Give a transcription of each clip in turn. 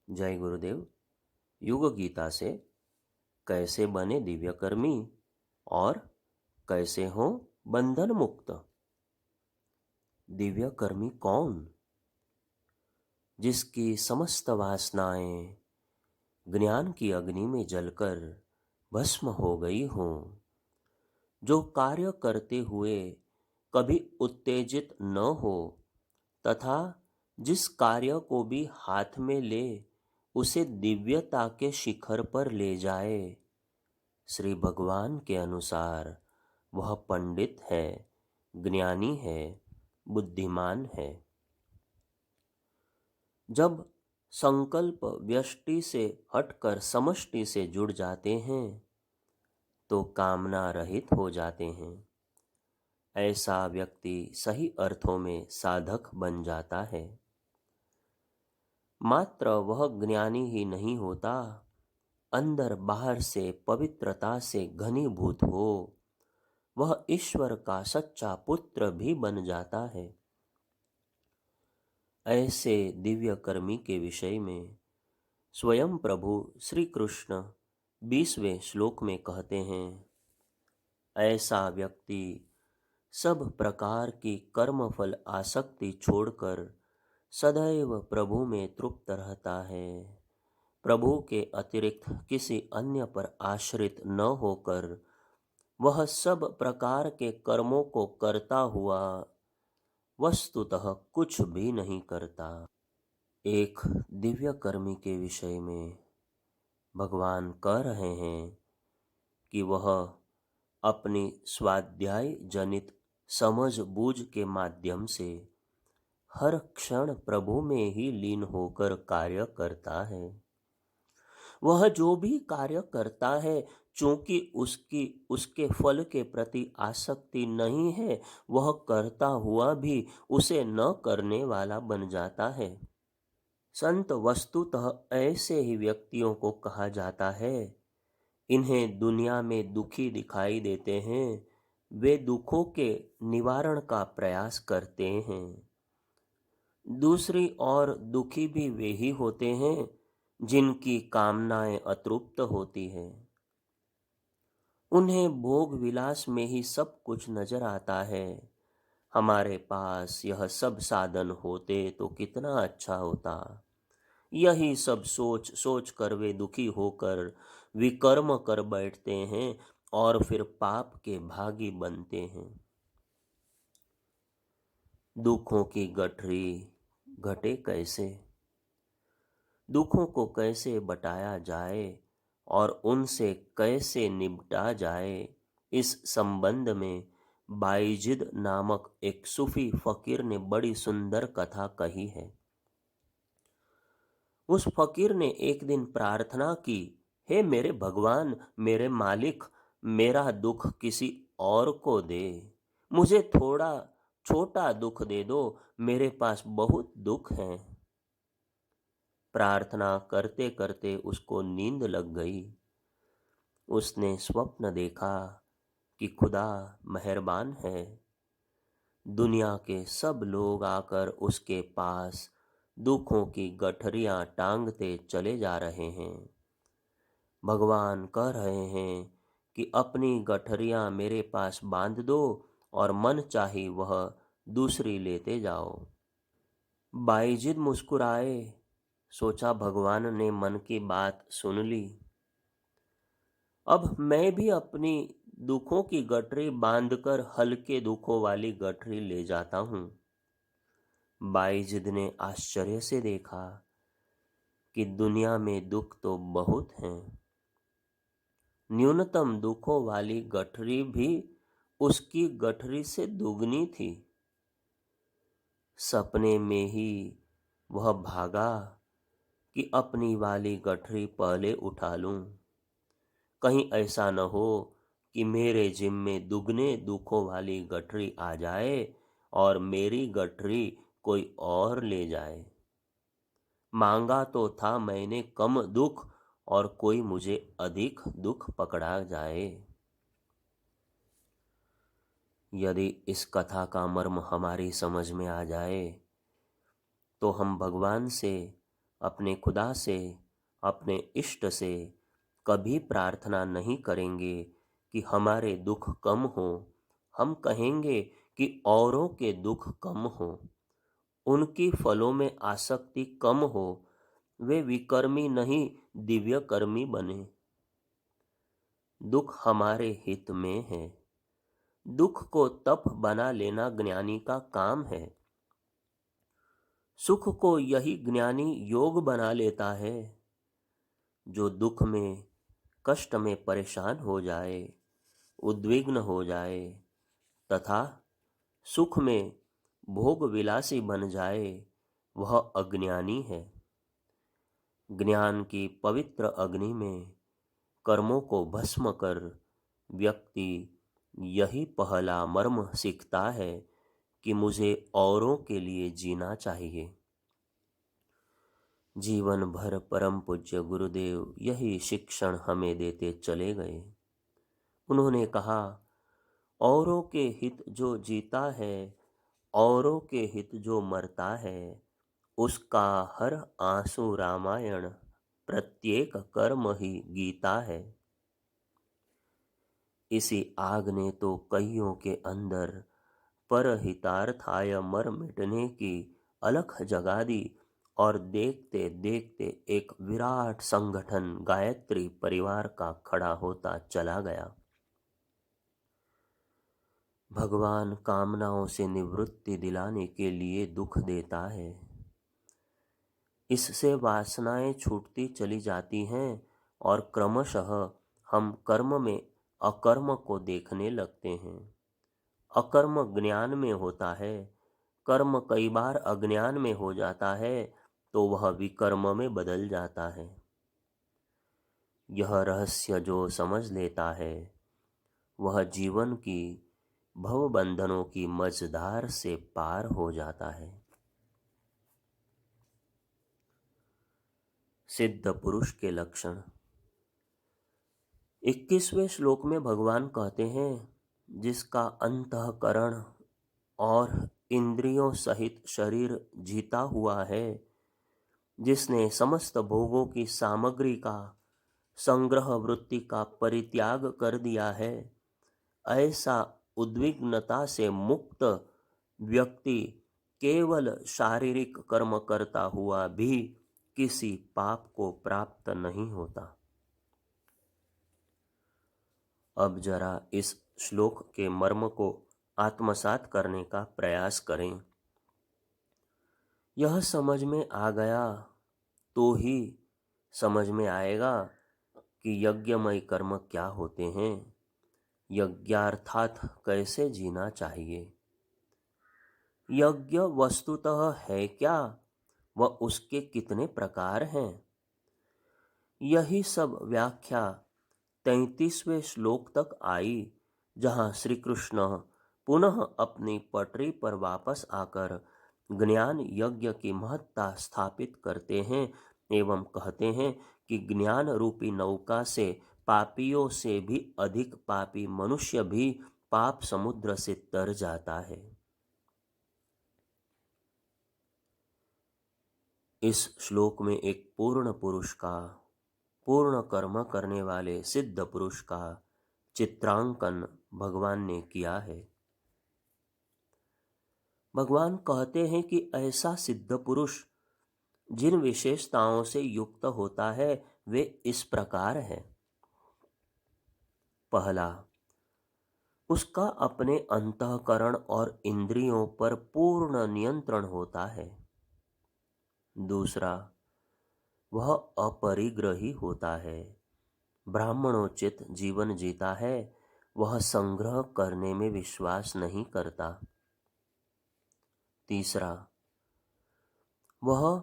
जय गुरुदेव। युग गीता से कैसे बने दिव्यकर्मी और कैसे हो बंधन मुक्त। दिव्यकर्मी कौन? जिसकी समस्त वासनाएं ज्ञान की अग्नि में जलकर भस्म हो गई हों, जो कार्य करते हुए कभी उत्तेजित न हो तथा जिस कार्य को भी हाथ में ले उसे दिव्यता के शिखर पर ले जाए। श्री भगवान के अनुसार वह पंडित है, ज्ञानी है, बुद्धिमान है। जब संकल्प व्यष्टि से हटकर समष्टि से जुड़ जाते हैं तो कामना रहित हो जाते हैं। ऐसा व्यक्ति सही अर्थों में साधक बन जाता है। मात्र वह ज्ञानी ही नहीं होता, अंदर बाहर से पवित्रता से घनीभूत हो वह ईश्वर का सच्चा पुत्र भी बन जाता है। ऐसे दिव्य कर्मी के विषय में स्वयं प्रभु श्री कृष्ण 20वें श्लोक में कहते हैं, ऐसा व्यक्ति सब प्रकार की कर्मफल आसक्ति छोड़कर सदैव प्रभु में तृप्त रहता है। प्रभु के अतिरिक्त किसी अन्य पर आश्रित न होकर वह सब प्रकार के कर्मों को करता हुआ वस्तुतः कुछ भी नहीं करता। एक दिव्य कर्मी के विषय में भगवान कह रहे हैं कि वह अपनी स्वाध्याय जनित समझ बूझ के माध्यम से हर क्षण प्रभु में ही लीन होकर कार्य करता है। वह जो भी कार्य करता है, चूंकि उसके फल के प्रति आसक्ति नहीं है, वह करता हुआ भी उसे न करने वाला बन जाता है। संत वस्तुतः ऐसे ही व्यक्तियों को कहा जाता है। इन्हें दुनिया में दुखी दिखाई देते हैं, वे दुखों के निवारण का प्रयास करते हैं। दूसरी ओर दुखी भी वे ही होते हैं जिनकी कामनाएं अतृप्त होती हैं। उन्हें भोग विलास में ही सब कुछ नजर आता है। हमारे पास यह सब साधन होते तो कितना अच्छा होता। यही सब सोच सोच कर वे दुखी होकर विकर्म कर बैठते हैं और फिर पाप के भागी बनते हैं। दुखों की गठरी घटे कैसे, दुखों को कैसे बटाया जाए और उनसे कैसे निपटा जाए, इस संबंध में बाइजिद नामक एक सूफी फकीर ने बड़ी सुंदर कथा कही है। उस फकीर ने एक दिन प्रार्थना की, हे मेरे भगवान, मेरे मालिक, मेरा दुख किसी और को दे। मुझे थोड़ा छोटा दुख दे दो, मेरे पास बहुत दुख है। प्रार्थना करते करते उसको नींद लग गई। उसने स्वप्न देखा कि खुदा मेहरबान है। दुनिया के सब लोग आकर उसके पास दुखों की गठरियां टांगते चले जा रहे हैं। भगवान कह रहे हैं कि अपनी गठरियां मेरे पास बांध दो और मन चाही वह दूसरी लेते जाओ। बाइजिद मुस्कुराए, सोचा भगवान ने मन की बात सुन ली। अब मैं भी अपनी दुखों की गठरी बांधकर हल्के दुखों वाली गठरी ले जाता हूं। बाइजिद ने आश्चर्य से देखा कि दुनिया में दुख तो बहुत हैं। न्यूनतम दुखों वाली गठरी भी उसकी गठरी से दुगनी थी। सपने में ही वह भागा कि अपनी वाली गठरी पहले उठा लूं। कहीं ऐसा न हो कि मेरे जिम्मे दुगने दुखों वाली गठरी आ जाए और मेरी गठरी कोई और ले जाए। मांगा तो था मैंने कम दुख और कोई मुझे अधिक दुख पकड़ा जाए। यदि इस कथा का मर्म हमारी समझ में आ जाए तो हम भगवान से अपने खुदा से, अपने इष्ट से कभी प्रार्थना नहीं करेंगे कि हमारे दुख कम हो। हम कहेंगे कि औरों के दुख कम हो, उनकी फलों में आसक्ति कम हो, वे विकर्मी नहीं दिव्य कर्मी बने। दुख हमारे हित में है। दुख को तप बना लेना ज्ञानी का काम है। सुख को यही ज्ञानी योग बना लेता है। जो दुख में, कष्ट में परेशान हो जाए, उद्विग्न हो जाए तथा सुख में भोग विलासी बन जाए, वह अज्ञानी है। ज्ञान की पवित्र अग्नि में कर्मों को भस्म कर व्यक्ति यही पहला मर्म सीखता है कि मुझे औरों के लिए जीना चाहिए। जीवन भर परम पूज्य गुरुदेव यही शिक्षण हमें देते चले गए। उन्होंने कहा, औरों के हित जो जीता है, औरों के हित जो मरता है, उसका हर आंसू रामायण, प्रत्येक कर्म ही गीता है। इसी आग ने तो कईयों के अंदर परहितार्थाय मर मिटने की अलख जगा दी और देखते देखते एक विराट संगठन गायत्री परिवार का खड़ा होता चला गया। भगवान कामनाओं से निवृत्ति दिलाने के लिए दुख देता है। इससे वासनाएं छूटती चली जाती हैं और क्रमशः हम कर्म में अकर्म को देखने लगते हैं। अकर्म ज्ञान में होता है, कर्म कई बार अज्ञान में हो जाता है तो वह विकर्म में बदल जाता है। यह रहस्य जो समझ लेता है, वह जीवन की भवबंधनों की मझधार से पार हो जाता है। सिद्ध पुरुष के लक्षण। 21वें श्लोक में भगवान कहते हैं, जिसका अंतःकरण और इंद्रियों सहित शरीर जीता हुआ है, जिसने समस्त भोगों की सामग्री का, संग्रह वृत्ति का परित्याग कर दिया है, ऐसा उद्विग्नता से मुक्त व्यक्ति केवल शारीरिक कर्म करता हुआ भी किसी पाप को प्राप्त नहीं होता। अब जरा इस श्लोक के मर्म को आत्मसात करने का प्रयास करें। यह समझ में आ गया तो ही समझ में आएगा कि यज्ञमय कर्म क्या होते हैं, यज्ञार्थात कैसे जीना चाहिए, यज्ञ वस्तुतः है क्या, व उसके कितने प्रकार हैं। यही सब व्याख्या 33वें श्लोक तक आई, जहाँ श्री कृष्ण पुनः अपनी पटरी पर वापस आकर ज्ञान यज्ञ की महत्ता स्थापित करते हैं एवं कहते हैं कि ज्ञान रूपी नौका से पापियों से भी अधिक पापी मनुष्य भी पाप समुद्र से तर जाता है। इस श्लोक में एक पूर्ण पुरुष का, पूर्ण कर्म करने वाले सिद्ध पुरुष का चित्रांकन भगवान ने किया है। भगवान कहते हैं कि ऐसा सिद्ध पुरुष जिन विशेषताओं से युक्त होता है वे इस प्रकार है। पहला, उसका अपने अंतःकरण और इंद्रियों पर पूर्ण नियंत्रण होता है। दूसरा, वह अपरिग्रही होता है, ब्राह्मणोचित जीवन जीता है, वह संग्रह करने में विश्वास नहीं करता। तीसरा, वह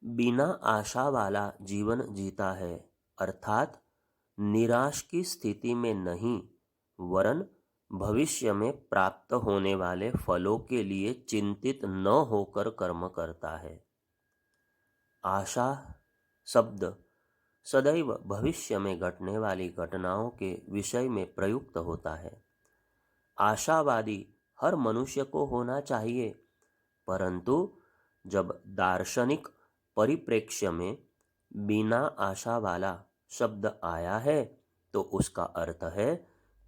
बिना आशा वाला जीवन जीता है, अर्थात निराश की स्थिति में नहीं, वरन भविष्य में प्राप्त होने वाले फलों के लिए चिंतित न होकर कर्म करता है। आशा शब्द सदैव भविष्य में घटने वाली घटनाओं के विषय में प्रयुक्त होता है। आशावादी हर मनुष्य को होना चाहिए, परंतु जब दार्शनिक परिप्रेक्ष्य में बिना आशा वाला शब्द आया है तो उसका अर्थ है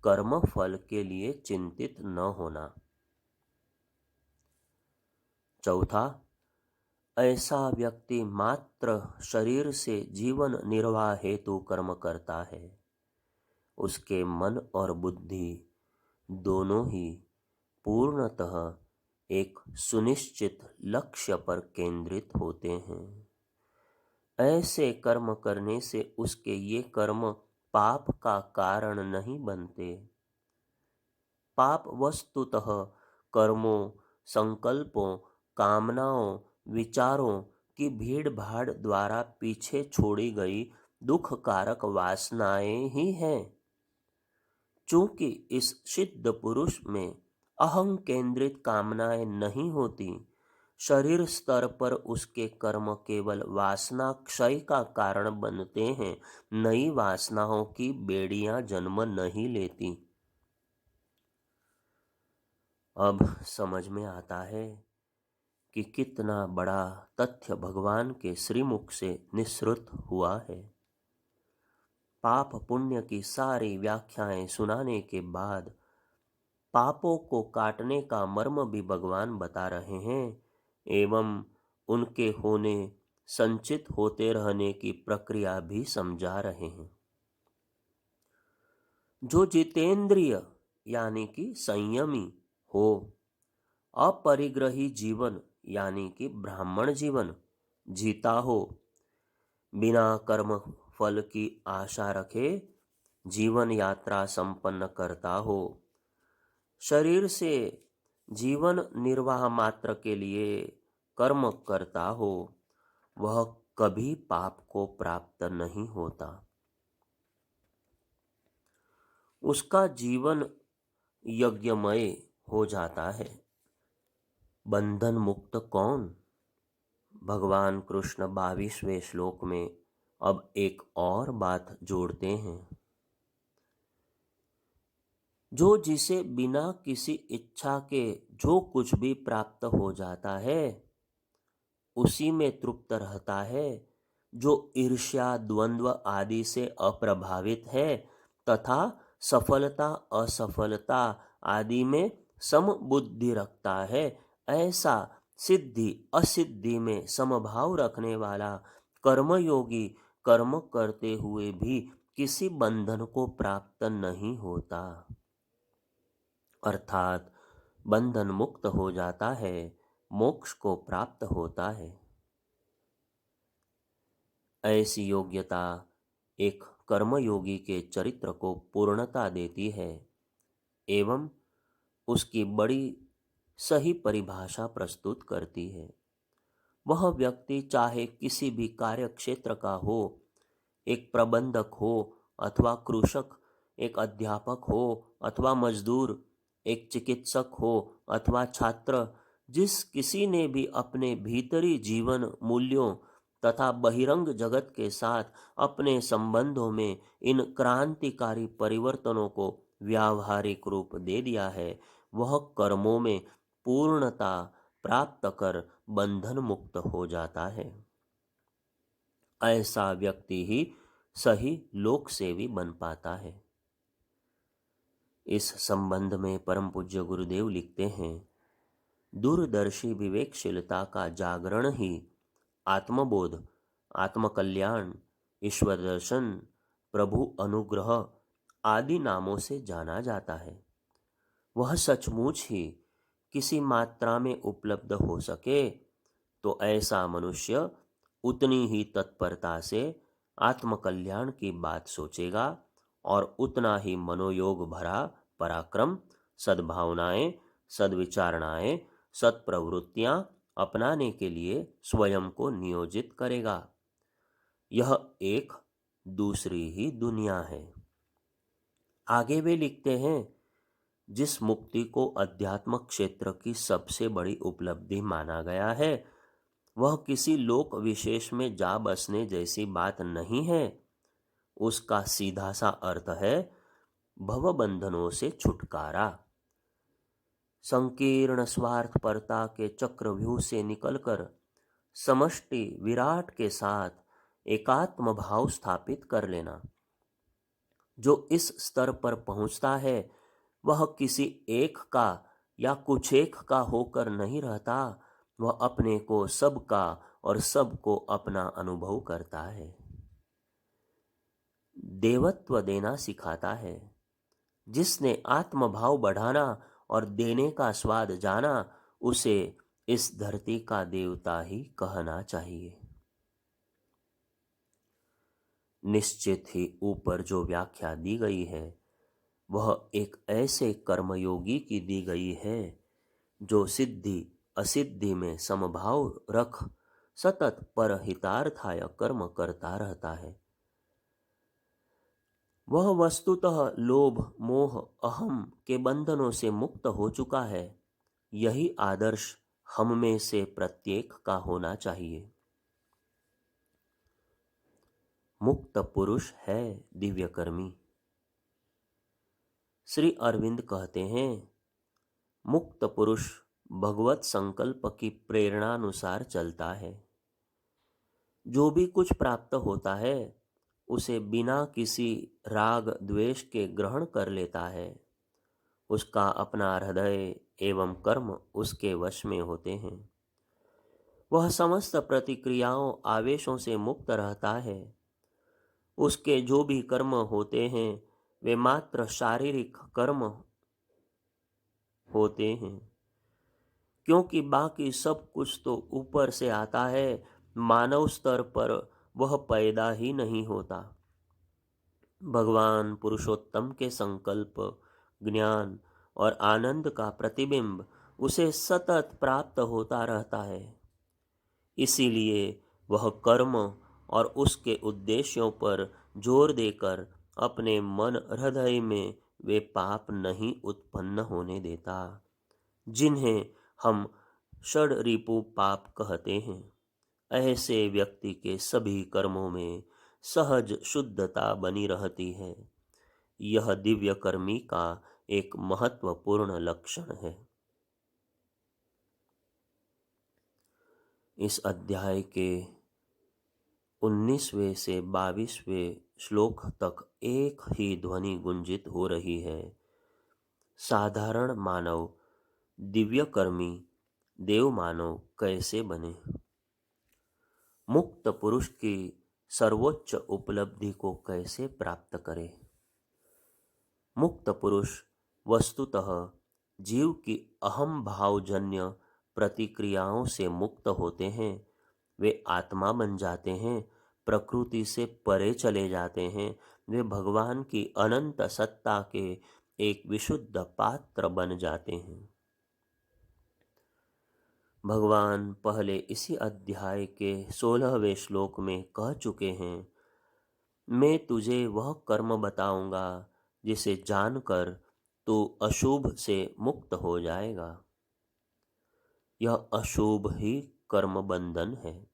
कर्म फल के लिए चिंतित न होना। चौथा, ऐसा व्यक्ति मात्र शरीर से जीवन निर्वाह हेतु कर्म करता है। उसके मन और बुद्धि दोनों ही पूर्णतः एक सुनिश्चित लक्ष्य पर केंद्रित होते हैं। ऐसे कर्म करने से उसके ये कर्म पाप का कारण नहीं बनते। पाप वस्तुतः कर्मों, संकल्पों, कामनाओं, विचारों की भीड़ भाड़ द्वारा पीछे छोड़ी गई दुखकारक वासनाएं ही हैं। चूंकि इस सिद्ध पुरुष में अहं केंद्रित कामनाएं नहीं होती, शरीर स्तर पर उसके कर्म केवल वासना क्षय का कारण बनते हैं, नई वासनाओं की बेड़ियां जन्म नहीं लेती। अब समझ में आता है कि कितना बड़ा तथ्य भगवान के श्रीमुख से निःसृत हुआ है। पाप पुण्य की सारी व्याख्याएं सुनाने के बाद पापों को काटने का मर्म भी भगवान बता रहे हैं एवं उनके होने, संचित होते रहने की प्रक्रिया भी समझा रहे हैं। जो जितेंद्रिय यानी कि संयमी हो, अपरिग्रही जीवन यानी कि ब्राह्मण जीवन जीता हो, बिना कर्म फल की आशा रखे जीवन यात्रा संपन्न करता हो, शरीर से जीवन निर्वाह मात्र के लिए कर्म करता हो, वह कभी पाप को प्राप्त नहीं होता। उसका जीवन यज्ञमय हो जाता है। बंधन मुक्त कौन? भगवान कृष्ण 22वें श्लोक में अब एक और बात जोड़ते हैं। जो जिसे बिना किसी इच्छा के जो कुछ भी प्राप्त हो जाता है उसी में तृप्त रहता है। जो ईर्ष्या, द्वंद्व आदि से अप्रभावित है तथा सफलता असफलता आदि में समबुद्धि रखता है, ऐसा सिद्धि असिद्धि में समभाव रखने वाला कर्मयोगी कर्म करते हुए भी किसी बंधन को प्राप्त नहीं होता, अर्थात बंधन मुक्त हो जाता है, मोक्ष को प्राप्त होता है। ऐसी योग्यता एक कर्मयोगी के चरित्र को पूर्णता देती है एवं उसकी बड़ी सही परिभाषा प्रस्तुत करती है। वह व्यक्ति चाहे किसी भी कार्य क्षेत्र का हो, एक प्रबंधक हो अथवा कृषक, एक अध्यापक हो अथवा मजदूर, एक चिकित्सक हो अथवा छात्र, जिस किसी ने भी अपने भीतरी जीवन मूल्यों तथा बहिरंग जगत के साथ अपने संबंधों में इन क्रांतिकारी परिवर्तनों को व्यावहारिक रूप दे दिया है, वह कर्मों में पूर्णता प्राप्त कर बंधन मुक्त हो जाता है। ऐसा व्यक्ति ही सही लोक सेवी बन पाता है। इस संबंध में परम पूज्य गुरुदेव लिखते हैं, दूरदर्शी विवेकशीलता का जागरण ही आत्मबोध, आत्मकल्याण, ईश्वर दर्शन, प्रभु अनुग्रह आदि नामों से जाना जाता है। वह सचमुच ही किसी मात्रा में उपलब्ध हो सके तो ऐसा मनुष्य उतनी ही तत्परता से आत्मकल्याण की बात सोचेगा और उतना ही मनोयोग भरा पराक्रम, सद्भावनाएं, सद्विचारणाएं, सत्प्रवृत्तियां अपनाने के लिए स्वयं को नियोजित करेगा। यह एक दूसरी ही दुनिया है। आगे वे लिखते हैं, जिस मुक्ति को अध्यात्म क्षेत्र की सबसे बड़ी उपलब्धि माना गया है, वह किसी लोक विशेष में जा बसने जैसी बात नहीं है। उसका सीधा सा अर्थ है भवबंधनों से छुटकारा। संकीर्ण स्वार्थपरता के चक्रव्यूह से निकलकर समष्टि विराट के साथ एकात्म भाव स्थापित कर लेना। जो इस स्तर पर पहुंचता है वह किसी एक का या कुछ एक का होकर नहीं रहता, वह अपने को सबका और सबको अपना अनुभव करता है। देवत्व देना सिखाता है। जिसने आत्मभाव बढ़ाना और देने का स्वाद जाना, उसे इस धरती का देवता ही कहना चाहिए। निश्चित ही ऊपर जो व्याख्या दी गई है वह एक ऐसे कर्मयोगी की दी गई है जो सिद्धि असिद्धि में समभाव रख सतत परहितार्थाय कर्म करता रहता है। वह वस्तुतः लोभ मोह अहम के बंधनों से मुक्त हो चुका है। यही आदर्श हम में से प्रत्येक का होना चाहिए। मुक्त पुरुष है दिव्यकर्मी। श्री अरविंद कहते हैं, मुक्त पुरुष भगवत संकल्प की प्रेरणानुसार चलता है। जो भी कुछ प्राप्त होता है उसे बिना किसी राग द्वेष के ग्रहण कर लेता है। उसका अपना हृदय एवं कर्म उसके वश में होते हैं। वह समस्त प्रतिक्रियाओं आवेशों से मुक्त रहता है। उसके जो भी कर्म होते हैं वे मात्र शारीरिक कर्म होते हैं, क्योंकि बाकी सब कुछ तो ऊपर से आता है। मानव स्तर पर वह पैदा ही नहीं होता। भगवान पुरुषोत्तम के संकल्प, ज्ञान और आनंद का प्रतिबिंब उसे सतत प्राप्त होता रहता है। इसीलिए वह कर्म और उसके उद्देश्यों पर जोर देकर अपने मन हृदय में वे पाप नहीं उत्पन्न होने देता, जिन्हें हम षड्रिपु पाप कहते हैं। ऐसे व्यक्ति के सभी कर्मों में सहज शुद्धता बनी रहती है। यह दिव्य कर्मी का एक महत्वपूर्ण लक्षण है। इस अध्याय के 19वें से 22वें श्लोक तक एक ही ध्वनि गुंजित हो रही है। साधारण मानव दिव्य कर्मी देव मानव कैसे बने? मुक्त पुरुष की सर्वोच्च उपलब्धि को कैसे प्राप्त करे? मुक्त पुरुष वस्तुतः जीव की अहम भावजन्य प्रतिक्रियाओं से मुक्त होते हैं। वे आत्मा बन जाते हैं, प्रकृति से परे चले जाते हैं। वे भगवान की अनंत सत्ता के एक विशुद्ध पात्र बन जाते हैं। भगवान पहले इसी अध्याय के 16वें श्लोक में कह चुके हैं, मैं तुझे वह कर्म बताऊंगा जिसे जानकर तू अशुभ से मुक्त हो जाएगा। यह अशुभ ही कर्म बंधन है।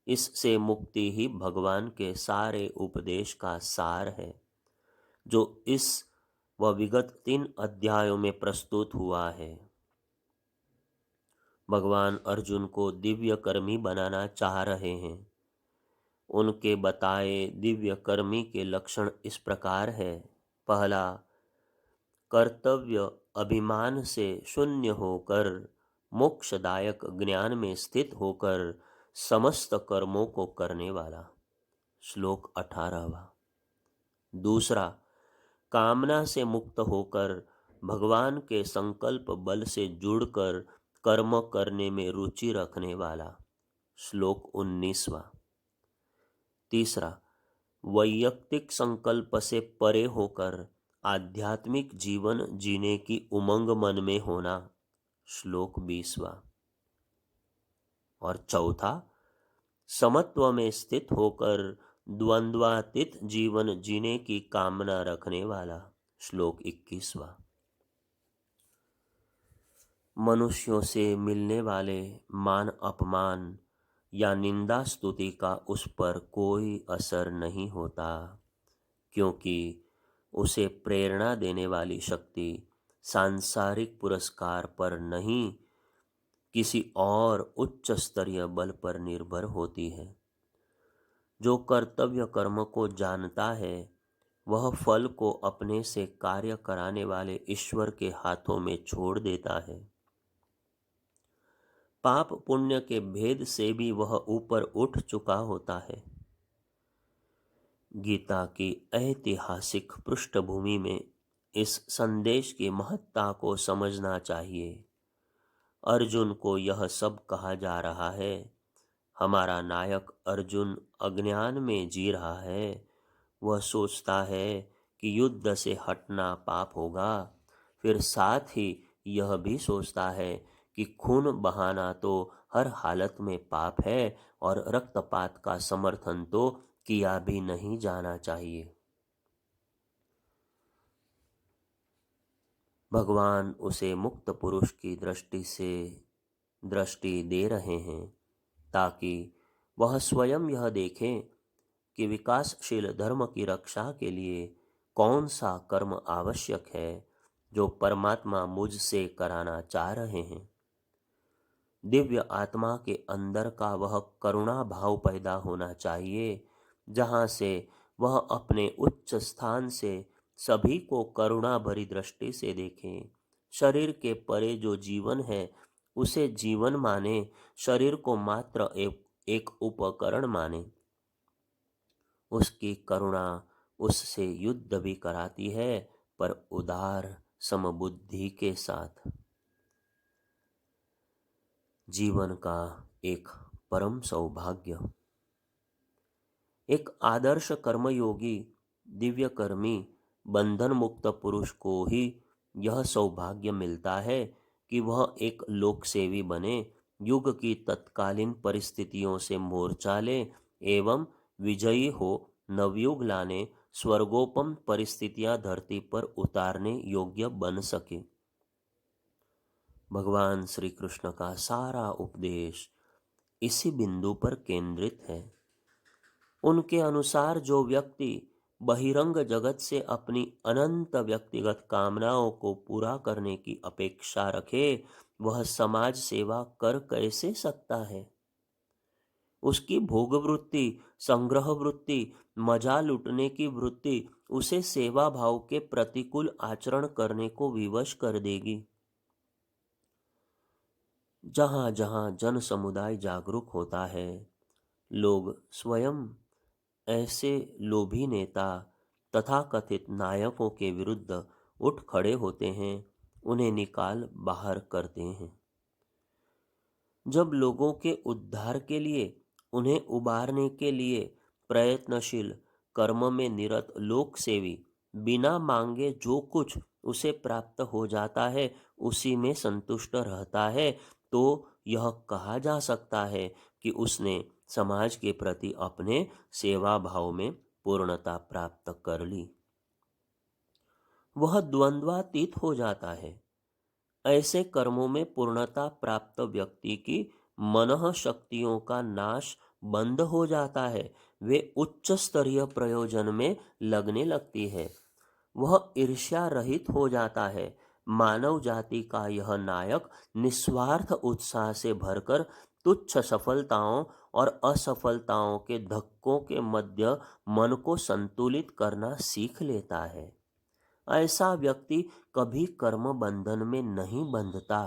इससे मुक्ति ही भगवान के सारे उपदेश का सार है, जो इस व विगत 3 अध्यायों में प्रस्तुत हुआ है। भगवान अर्जुन को दिव्य कर्मी बनाना चाह रहे हैं। उनके बताए दिव्य कर्मी के लक्षण इस प्रकार है। पहला, कर्तव्य अभिमान से शून्य होकर मोक्षदायक ज्ञान में स्थित होकर समस्त कर्मों को करने वाला। श्लोक 18वां। दूसरा, कामना से मुक्त होकर भगवान के संकल्प बल से जुड़कर कर्म करने में रुचि रखने वाला। श्लोक 19वां। तीसरा, वैयक्तिक संकल्प से परे होकर आध्यात्मिक जीवन जीने की उमंग मन में होना। श्लोक 20वां। और चौथा, समत्व में स्थित होकर द्वंद्वातीत जीवन जीने की कामना रखने वाला। श्लोक 21वां। मनुष्यों से मिलने वाले मान अपमान या निंदा स्तुति का उस पर कोई असर नहीं होता, क्योंकि उसे प्रेरणा देने वाली शक्ति सांसारिक पुरस्कार पर नहीं किसी और उच्च स्तरीय बल पर निर्भर होती है। जो कर्तव्य कर्म को जानता है वह फल को अपने से कार्य कराने वाले ईश्वर के हाथों में छोड़ देता है। पाप पुण्य के भेद से भी वह ऊपर उठ चुका होता है। गीता की ऐतिहासिक पृष्ठभूमि में इस संदेश की महत्ता को समझना चाहिए। अर्जुन को यह सब कहा जा रहा है। हमारा नायक अर्जुन अज्ञान में जी रहा है। वह सोचता है कि युद्ध से हटना पाप होगा, फिर साथ ही यह भी सोचता है कि खून बहाना तो हर हालत में पाप है और रक्तपात का समर्थन तो किया भी नहीं जाना चाहिए। भगवान उसे मुक्त पुरुष की दृष्टि दे रहे हैं ताकि वह स्वयं यह देखें कि विकासशील धर्म की रक्षा के लिए कौन सा कर्म आवश्यक है जो परमात्मा मुझसे कराना चाह रहे हैं। दिव्य आत्मा के अंदर का वह करुणा भाव पैदा होना चाहिए जहाँ से वह अपने उच्च स्थान से सभी को करुणा भरी दृष्टि से देखें। शरीर के परे जो जीवन है उसे जीवन माने, शरीर को मात्र एक उपकरण माने। उसकी करुणा उससे युद्ध भी कराती है, पर उदार समबुद्धि के साथ। जीवन का एक परम सौभाग्य। एक आदर्श कर्मयोगी दिव्य कर्मी बंधन मुक्त पुरुष को ही यह सौभाग्य मिलता है कि वह एक लोकसेवी बने, युग की तत्कालीन परिस्थितियों से मोर्चा ले एवं विजयी हो नवयुग लाने, स्वर्गोपम परिस्थितियां धरती पर उतारने योग्य बन सके। भगवान श्री कृष्ण का सारा उपदेश इसी बिंदु पर केंद्रित है। उनके अनुसार जो व्यक्ति बहिरंग जगत से अपनी अनंत व्यक्तिगत कामनाओं को पूरा करने की अपेक्षा रखे, वह समाज सेवा कर कैसे सकता है। उसकी भोग वृत्ति, संग्रह वृत्ति, मजा लूटने की वृत्ति उसे सेवा भाव के प्रतिकूल आचरण करने को विवश कर देगी। जहां जहां जन समुदाय जागरूक होता है, लोग स्वयं ऐसे लोभी नेता तथाकथित नायकों के विरुद्ध उठ खड़े होते हैं, उन्हें निकाल बाहर करते हैं। जब लोगों के उद्धार के लिए, उन्हें उबारने के लिए प्रयत्नशील कर्म में निरत लोक सेवी बिना मांगे जो कुछ उसे प्राप्त हो जाता है उसी में संतुष्ट रहता है, तो यह कहा जा सकता है कि उसने समाज के प्रति अपने सेवा भाव में पूर्णता प्राप्त कर ली। वह द्वंद्वातीत हो जाता है। ऐसे कर्मों में पूर्णता प्राप्त व्यक्ति की मनः शक्तियों का नाश बंद हो जाता है। वे उच्च स्तरीय प्रयोजन में लगने लगती है। वह ईर्ष्या रहित हो जाता है। मानव जाति का यह नायक निस्वार्थ उत्साह से भरकर तुच्छ सफलताओं और असफलताओं के धक्कों के मध्य मन को संतुलित करना सीख लेता है। ऐसा व्यक्ति कभी कर्म बंधन में नहीं बंधता।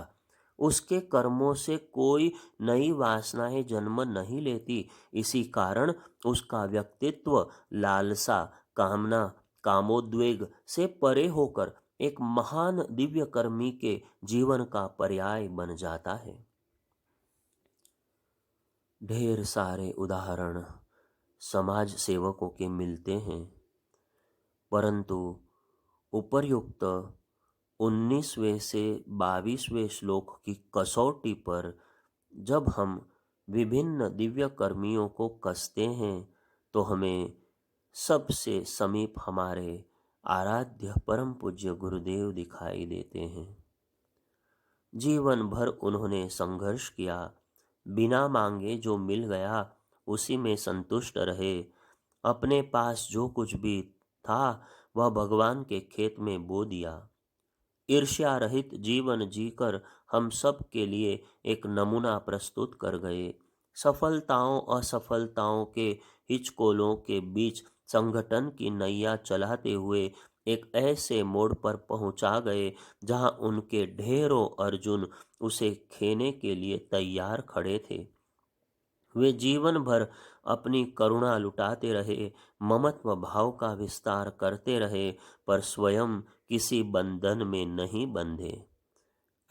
उसके कर्मों से कोई नई वासनाएं जन्म नहीं लेती। इसी कारण उसका व्यक्तित्व लालसा, कामना, कामोद्वेग से परे होकर एक महान दिव्य कर्मी के जीवन का पर्याय बन जाता है। ढेर सारे उदाहरण समाज सेवकों के मिलते हैं, परंतु उपर्युक्त 19वें से 22वें श्लोक की कसौटी पर जब हम विभिन्न दिव्य कर्मियों को कसते हैं तो हमें सबसे समीप हमारे आराध्य परम पूज्य गुरुदेव दिखाई देते हैं। जीवन भर उन्होंने संघर्ष किया, बिना मांगे जो मिल गया उसी में संतुष्ट रहे। अपने पास जो कुछ भी था वह भगवान के खेत में बो दिया। ईर्ष्या रहित जीवन जीकर हम सब के लिए एक नमूना प्रस्तुत कर गए। सफलताओं असफलताओं के हिचकोलों के बीच संगठन की नैया चलाते हुए एक ऐसे मोड़ पर पहुंचा गए जहां उनके ढेरों अर्जुन उसे खेने के लिए तैयार खड़े थे। वे जीवन भर अपनी करुणा लुटाते रहे, ममत्व भाव का विस्तार करते रहे, पर स्वयं किसी बंधन में नहीं बंधे।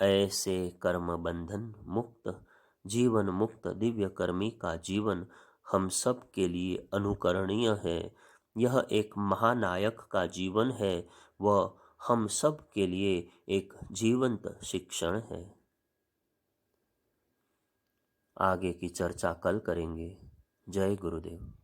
ऐसे कर्म बंधन मुक्त, जीवन मुक्त दिव्य कर्मी का जीवन हम सब के लिए अनुकरणीय है। यह एक महानायक का जीवन है, वह हम सब के लिए एक जीवंत शिक्षण है। आगे की चर्चा कल करेंगे। जय गुरुदेव।